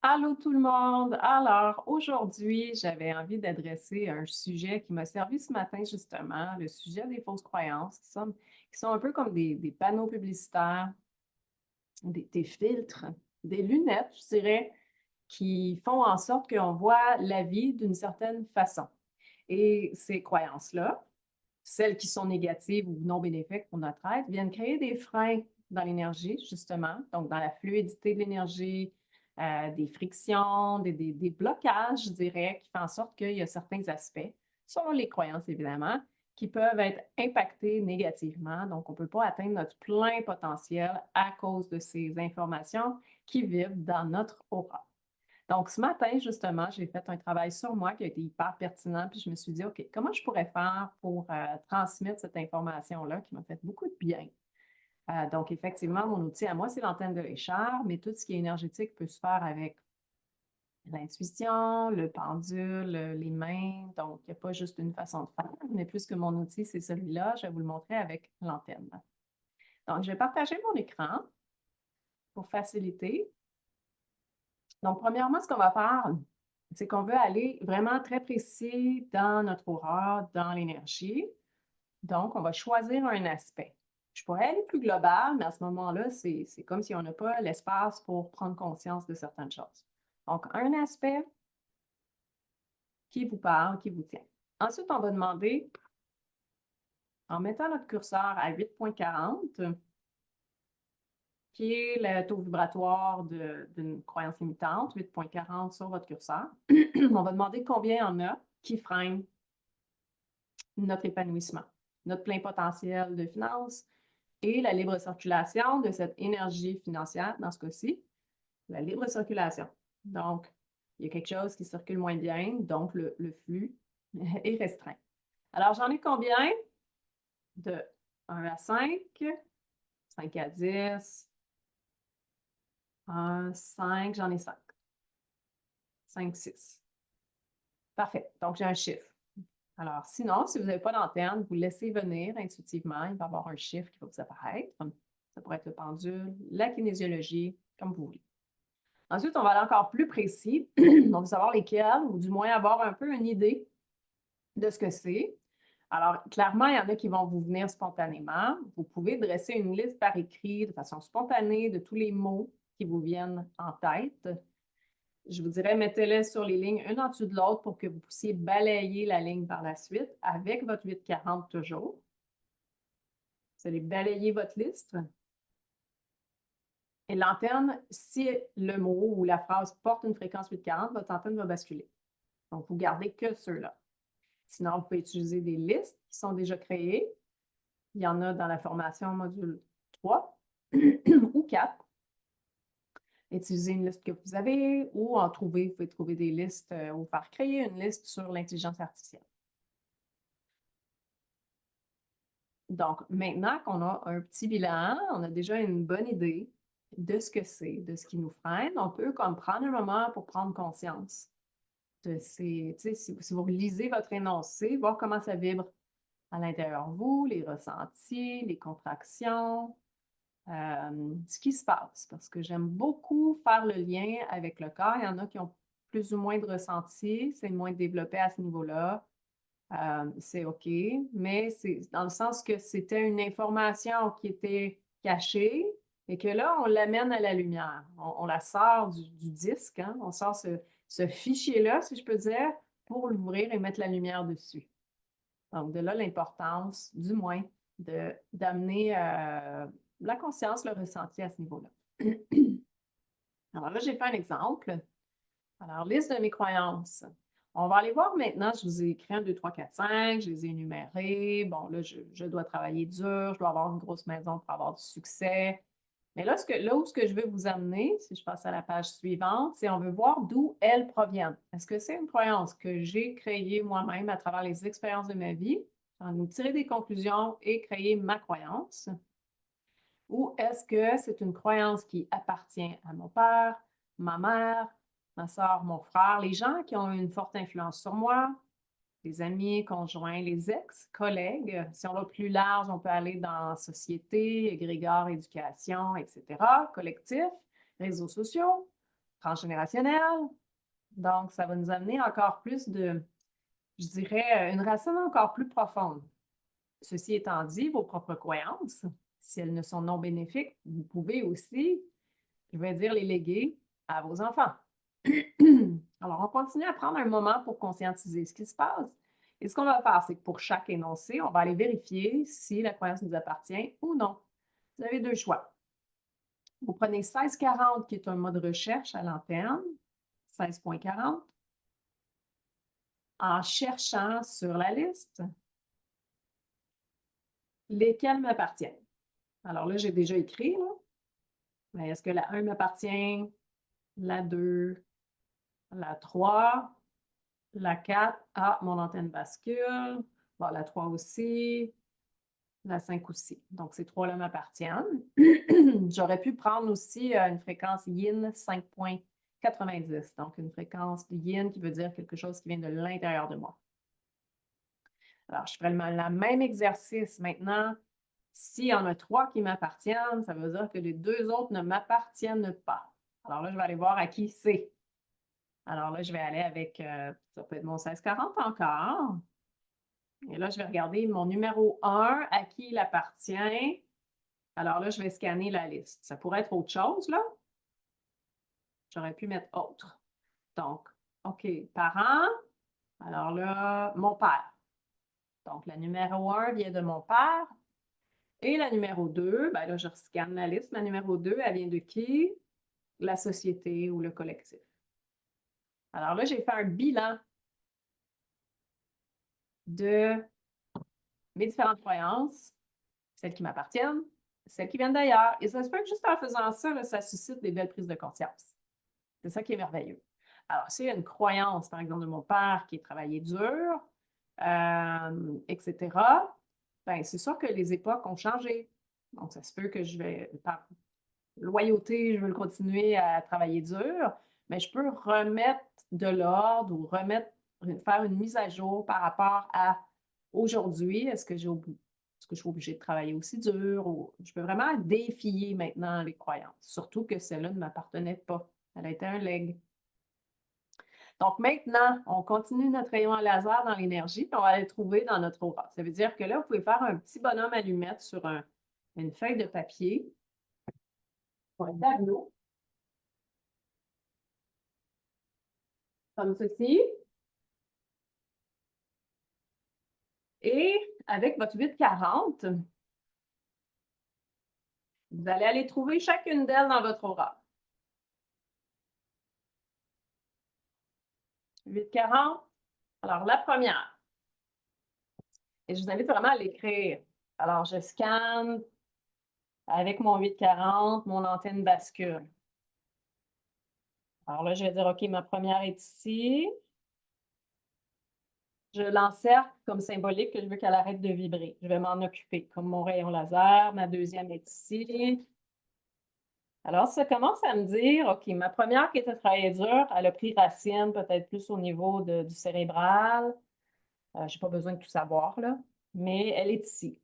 Allô tout le monde! Alors, aujourd'hui, j'avais envie d'adresser un sujet qui m'a servi ce matin, justement, le sujet des fausses croyances, qui sont un peu comme des panneaux publicitaires, des filtres, des lunettes, je dirais, qui font en sorte qu'on voit la vie d'une certaine façon. Et ces croyances-là, celles qui sont négatives ou non bénéfiques pour notre être, viennent créer des freins dans l'énergie, justement, donc dans la fluidité de l'énergie, des frictions, des blocages, je dirais, qui font en sorte qu'il y a certains aspects, selon les croyances évidemment, qui peuvent être impactés négativement. Donc, on ne peut pas atteindre notre plein potentiel à cause de ces informations qui vivent dans notre aura. Donc, ce matin, justement, j'ai fait un travail sur moi qui a été hyper pertinent, puis je me suis dit, OK, comment je pourrais faire pour transmettre cette information-là qui m'a fait beaucoup de bien? Donc, effectivement, mon outil à moi, c'est l'antenne de l'écharpe, mais tout ce qui est énergétique peut se faire avec l'intuition, le pendule, les mains. Donc, il n'y a pas juste une façon de faire, mais plus que mon outil, c'est celui-là, je vais vous le montrer avec l'antenne. Donc, je vais partager mon écran pour faciliter. Donc, premièrement, ce qu'on va faire, c'est qu'on veut aller vraiment très précis dans notre aura, dans l'énergie. Donc, on va choisir un aspect. Je pourrais aller plus global, mais à ce moment-là, c'est comme si on n'a pas l'espace pour prendre conscience de certaines choses. Donc, un aspect qui vous parle, qui vous tient. Ensuite, on va demander, en mettant notre curseur à 8,40, qui est le taux vibratoire d'une croyance limitante, 8,40 sur votre curseur. On va demander combien il y en a qui freinent notre épanouissement, notre plein potentiel de finances et la libre circulation de cette énergie financière, dans ce cas-ci, la libre circulation. Donc, il y a quelque chose qui circule moins bien, donc le flux est restreint. Alors, j'en ai combien? De 1 à 5, 5 à 10, 1, 5, j'en ai 5. 5, 6. Parfait. Donc, j'ai un chiffre. Alors, sinon, si vous n'avez pas d'antenne, vous laissez venir intuitivement. Il va y avoir un chiffre qui va vous apparaître. Ça pourrait être le pendule, la kinésiologie, comme vous voulez. Ensuite, on va aller encore plus précis. On veut savoir lesquels, ou du moins avoir un peu une idée de ce que c'est. Alors, clairement, il y en a qui vont vous venir spontanément. Vous pouvez dresser une liste par écrit de façon spontanée de tous les mots qui vous viennent en tête. Je vous dirais, mettez-les sur les lignes une en dessous de l'autre pour que vous puissiez balayer la ligne par la suite avec votre 840 toujours. Vous allez balayer votre liste. Et l'antenne, si le mot ou la phrase porte une fréquence 840, votre antenne va basculer. Donc, vous gardez que ceux-là. Sinon, vous pouvez utiliser des listes qui sont déjà créées. Il y en a dans la formation module 3 ou 4. Utilisez une liste que vous avez ou vous pouvez trouver des listes ou faire créer une liste sur l'intelligence artificielle. Donc, maintenant qu'on a un petit bilan, on a déjà une bonne idée de ce que c'est, de ce qui nous freine, on peut comme prendre un moment pour prendre conscience de ces, tu sais, si vous lisez votre énoncé, voir comment ça vibre à l'intérieur de vous, les ressentis, les contractions, ce qui se passe. Parce que j'aime beaucoup faire le lien avec le corps. Il y en a qui ont plus ou moins de ressentis, c'est moins développé à ce niveau-là. C'est OK, mais c'est dans le sens que c'était une information qui était cachée et que là, on l'amène à la lumière. On la sort du disque, hein? On sort ce fichier-là, si je peux dire, pour l'ouvrir et mettre la lumière dessus. Donc, de là, l'importance, du moins, d'amener la conscience, le ressenti à ce niveau-là. Alors là, j'ai fait un exemple. Alors, liste de mes croyances. On va aller voir maintenant, je vous ai écrit 1, 2, 3, 4, 5, je les ai énumérés. Bon, là, je dois travailler dur, je dois avoir une grosse maison pour avoir du succès. Mais là, où ce que je veux vous amener, si je passe à la page suivante, c'est on veut voir d'où elles proviennent. Est-ce que c'est une croyance que j'ai créée moi-même à travers les expériences de ma vie, en tirer des conclusions et créer ma croyance? Ou est-ce que c'est une croyance qui appartient à mon père, ma mère, ma soeur, mon frère, les gens qui ont une forte influence sur moi, les amis, conjoints, les ex, collègues. Si on va plus large, on peut aller dans société, égrégore, éducation, etc., collectif, réseaux sociaux, transgénérationnelle. Donc, ça va nous amener encore plus de, je dirais, une racine encore plus profonde. Ceci étant dit, vos propres croyances, si elles ne sont non bénéfiques, vous pouvez aussi, je vais dire, les léguer à vos enfants. Alors, on continue à prendre un moment pour conscientiser ce qui se passe. Et ce qu'on va faire, c'est que pour chaque énoncé, on va aller vérifier si la croyance nous appartient ou non. Vous avez deux choix. Vous prenez 1640, qui est un mode recherche à l'antenne, 16.40, en cherchant sur la liste lesquels m'appartiennent. Alors là, j'ai déjà écrit, là. Mais est-ce que la 1 m'appartient, la 2, la 3, la 4, ah, mon antenne bascule, bon, la 3 aussi, la 5 aussi. Donc, ces trois-là m'appartiennent. J'aurais pu prendre aussi une fréquence yin 5.90, donc une fréquence yin qui veut dire quelque chose qui vient de l'intérieur de moi. Alors, je ferai le même exercice maintenant. S'il y en a trois qui m'appartiennent, ça veut dire que les deux autres ne m'appartiennent pas. Alors là, je vais aller voir à qui c'est. Alors là, je vais aller avec, ça peut être mon 1640 encore. Et là, je vais regarder mon numéro 1, à qui il appartient. Alors là, je vais scanner la liste. Ça pourrait être autre chose, là. J'aurais pu mettre autre. Donc, OK, parents. Alors là, mon père. Donc, la numéro 1 vient de mon père. Et la numéro 2, ben là, je rescanne la liste. Ma numéro 2, elle vient de qui? La société ou le collectif. Alors là, j'ai fait un bilan de mes différentes croyances, celles qui m'appartiennent, celles qui viennent d'ailleurs. Et ça se peut que juste en faisant ça, là, ça suscite des belles prises de conscience. C'est ça qui est merveilleux. Alors, s'il y a une croyance, par exemple, de mon père qui est travaillé dur, etc., ben, c'est sûr que les époques ont changé. Donc, ça se peut que je vais, par loyauté, je veux le continuer à travailler dur, mais je peux remettre de l'ordre ou faire une mise à jour par rapport à aujourd'hui. Est-ce que je suis obligée de travailler aussi dur? Ou je peux vraiment défier maintenant les croyances, surtout que celle-là ne m'appartenait pas. Elle a été un leg. Donc maintenant, on continue notre rayon à laser dans l'énergie, puis on va le trouver dans notre aura. Ça veut dire que là, vous pouvez faire un petit bonhomme allumette sur une feuille de papier, ou un tableau, comme ceci. Et avec votre 840, vous allez aller trouver chacune d'elles dans votre aura. 840, alors la première. Et je vous invite vraiment à l'écrire. Alors, je scanne avec mon 840, mon antenne bascule. Alors là, je vais dire, OK, ma première est ici. Je l'encercle comme symbolique que je veux qu'elle arrête de vibrer. Je vais m'en occuper, comme mon rayon laser. Ma deuxième est ici. Alors, ça commence à me dire, OK, ma première qui était travaillée dur, elle a pris racine peut-être plus au niveau du cérébral. Je n'ai pas besoin de tout savoir, là, mais elle est ici.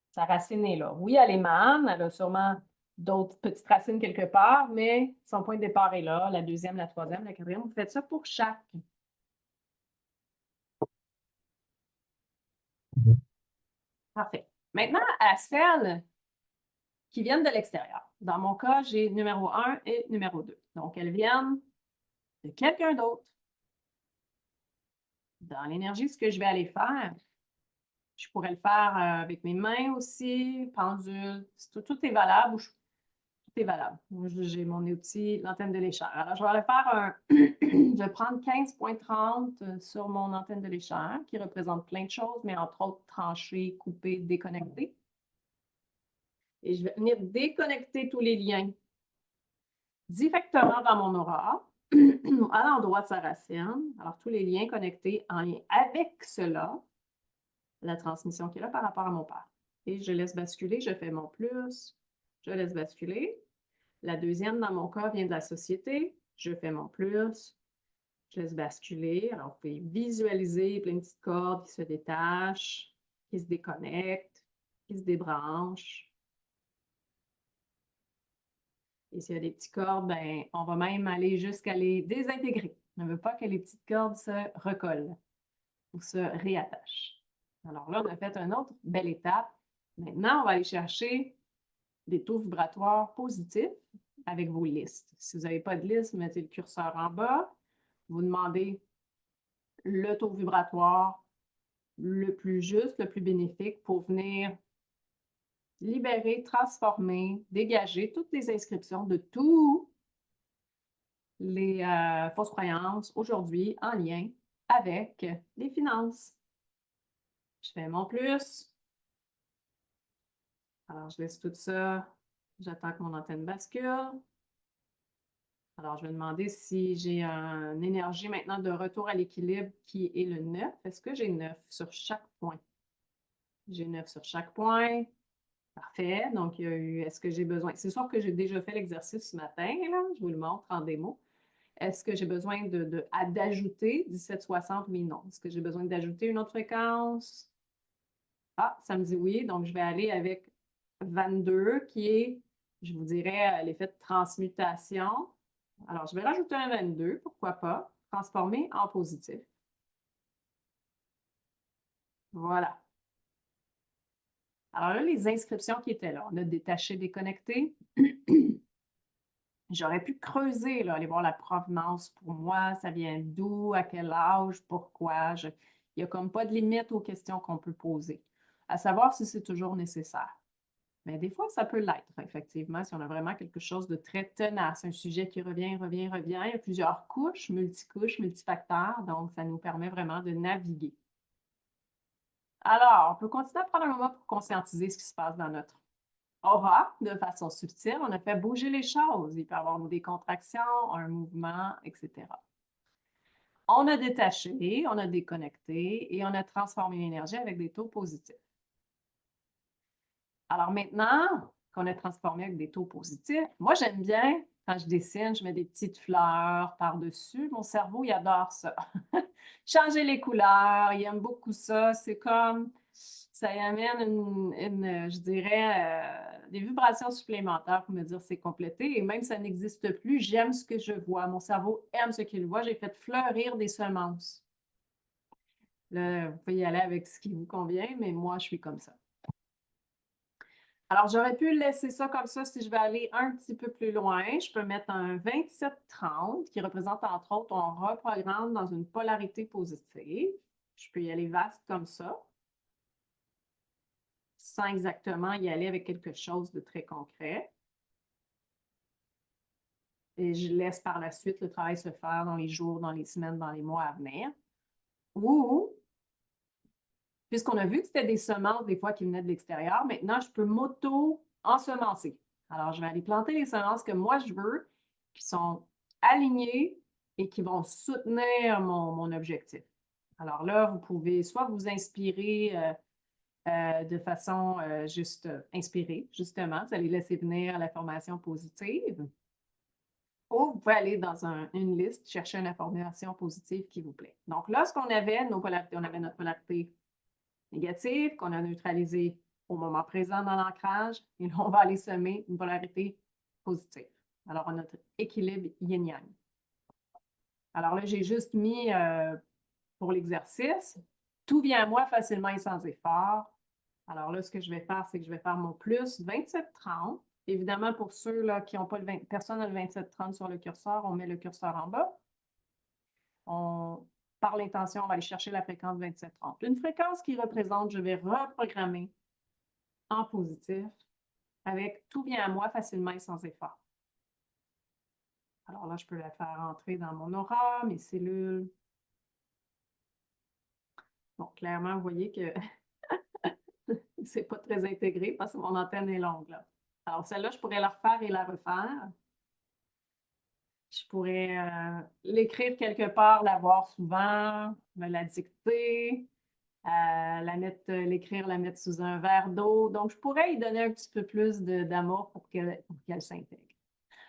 Sa racine est là. Oui, elle émane, elle a sûrement d'autres petites racines quelque part, mais son point de départ est là. La deuxième, la troisième, la quatrième, vous faites ça pour chaque. Parfait. Maintenant, à celles qui viennent de l'extérieur. Dans mon cas, j'ai numéro 1 et numéro 2. Donc, elles viennent de quelqu'un d'autre. Dans l'énergie, ce que je vais aller faire, je pourrais le faire avec mes mains aussi, pendule, tout est valable. Tout est valable. J'ai mon outil, l'antenne de l'échelle. Alors, je vais aller faire je vais prendre 15.30 sur mon antenne de l'échelle, qui représente plein de choses, mais entre autres, trancher, couper, déconnecter. Et je vais venir déconnecter tous les liens directement dans mon aura, à l'endroit de sa racine. Alors, tous les liens connectés en lien avec cela, la transmission qui est là par rapport à mon père. Et je laisse basculer, je fais mon plus, je laisse basculer. La deuxième, dans mon cas, vient de la société. Je fais mon plus, je laisse basculer. Alors, vous pouvez visualiser plein de petites cordes qui se détachent, qui se déconnectent, qui se débranchent. Et s'il y a des petites cordes, ben, on va même aller jusqu'à les désintégrer. On ne veut pas que les petites cordes se recollent ou se réattachent. Alors là, on a fait une autre belle étape. Maintenant, on va aller chercher des taux vibratoires positifs avec vos listes. Si vous n'avez pas de liste, vous mettez le curseur en bas. Vous demandez le taux vibratoire le plus juste, le plus bénéfique pour venir libérer, transformer, dégager toutes les inscriptions de tous les fausses croyances aujourd'hui en lien avec les finances. Je fais mon plus. Alors, je laisse tout ça. J'attends que mon antenne bascule. Alors, je vais demander si j'ai une énergie maintenant de retour à l'équilibre qui est le 9. Est-ce que j'ai 9 sur chaque point? J'ai 9 sur chaque point. Parfait. Donc, il y a eu, est-ce que j'ai besoin? C'est sûr que j'ai déjà fait l'exercice ce matin, là. Je vous le montre en démo. Est-ce que j'ai besoin d'ajouter 1760? Oui, non. Est-ce que j'ai besoin d'ajouter une autre fréquence? Ah, ça me dit oui. Donc, je vais aller avec 22, qui est, je vous dirais, l'effet de transmutation. Alors, je vais rajouter un 22, pourquoi pas, transformer en positif. Voilà. Alors là, les inscriptions qui étaient là, on a détaché, déconnecté. J'aurais pu creuser, là, aller voir la provenance pour moi, ça vient d'où, à quel âge, pourquoi. Il n'y a comme pas de limite aux questions qu'on peut poser, à savoir si c'est toujours nécessaire. Mais des fois, ça peut l'être, effectivement, si on a vraiment quelque chose de très tenace, un sujet qui revient, revient, revient. Il y a plusieurs couches, multicouches, multifacteurs, donc ça nous permet vraiment de naviguer. Alors, on peut continuer à prendre un moment pour conscientiser ce qui se passe dans notre aura de façon subtile. On a fait bouger les choses. Il peut y avoir des contractions, un mouvement, etc. On a détaché, on a déconnecté et on a transformé l'énergie avec des taux positifs. Alors maintenant qu'on a transformé avec des taux positifs, moi j'aime bien, quand je dessine, je mets des petites fleurs par-dessus. Mon cerveau, il adore ça. Changer les couleurs, il aime beaucoup ça. C'est comme, ça y amène je dirais, des vibrations supplémentaires pour me dire c'est complété. Et même si ça n'existe plus, j'aime ce que je vois. Mon cerveau aime ce qu'il voit. J'ai fait fleurir des semences. Là, vous pouvez y aller avec ce qui vous convient, mais moi, je suis comme ça. Alors, j'aurais pu laisser ça comme ça si je vais aller un petit peu plus loin. Je peux mettre un 27-30 qui représente entre autres, on reprogramme dans une polarité positive. Je peux y aller vaste comme ça, sans exactement y aller avec quelque chose de très concret. Et je laisse par la suite le travail se faire dans les jours, dans les semaines, dans les mois à venir. Ou, puisqu'on a vu que c'était des semences des fois qui venaient de l'extérieur, maintenant je peux m'auto-ensemencer. Alors, je vais aller planter les semences que moi je veux, qui sont alignées et qui vont soutenir mon objectif. Alors là, vous pouvez soit vous inspirer de façon juste inspirée, justement, vous allez laisser venir l'information positive, ou vous pouvez aller dans une liste, chercher une information positive qui vous plaît. Donc, lorsqu'on avait nos polarités, on avait notre polarité négative qu'on a neutralisée au moment présent dans l'ancrage, et là, on va aller semer une polarité positive. Alors, on a notre équilibre yin-yang. Alors là, j'ai juste mis pour l'exercice, tout vient à moi facilement et sans effort. Alors là, ce que je vais faire, c'est que je vais faire mon plus 27-30. Évidemment, pour ceux là, qui n'ont pas personne n'a le 27-30 sur le curseur, on met le curseur en bas. Par l'intention, on va aller chercher la fréquence 27-30. Une fréquence qui représente, je vais reprogrammer en positif avec tout vient à moi facilement et sans effort. Alors là, je peux la faire entrer dans mon aura, mes cellules. Bon, clairement, vous voyez que c'est pas très intégré parce que mon antenne est longue, là. Alors, celle-là, je pourrais la refaire et la refaire. Je pourrais l'écrire quelque part, la voir souvent, me la dicter, l'écrire, la mettre sous un verre d'eau. Donc, je pourrais y donner un petit peu plus d'amour pour qu'elle s'intègre.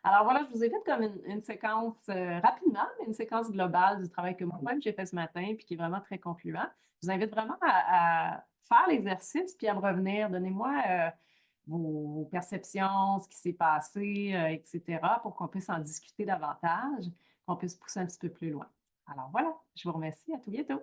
Alors voilà, je vous ai fait comme une séquence rapidement, mais une séquence globale du travail que moi-même j'ai fait ce matin, puis qui est vraiment très concluant. Je vous invite vraiment à faire l'exercice, puis à me revenir. Donnez-moi vos perceptions, ce qui s'est passé, etc., pour qu'on puisse en discuter davantage, qu'on puisse pousser un petit peu plus loin. Alors voilà, je vous remercie. À tout bientôt.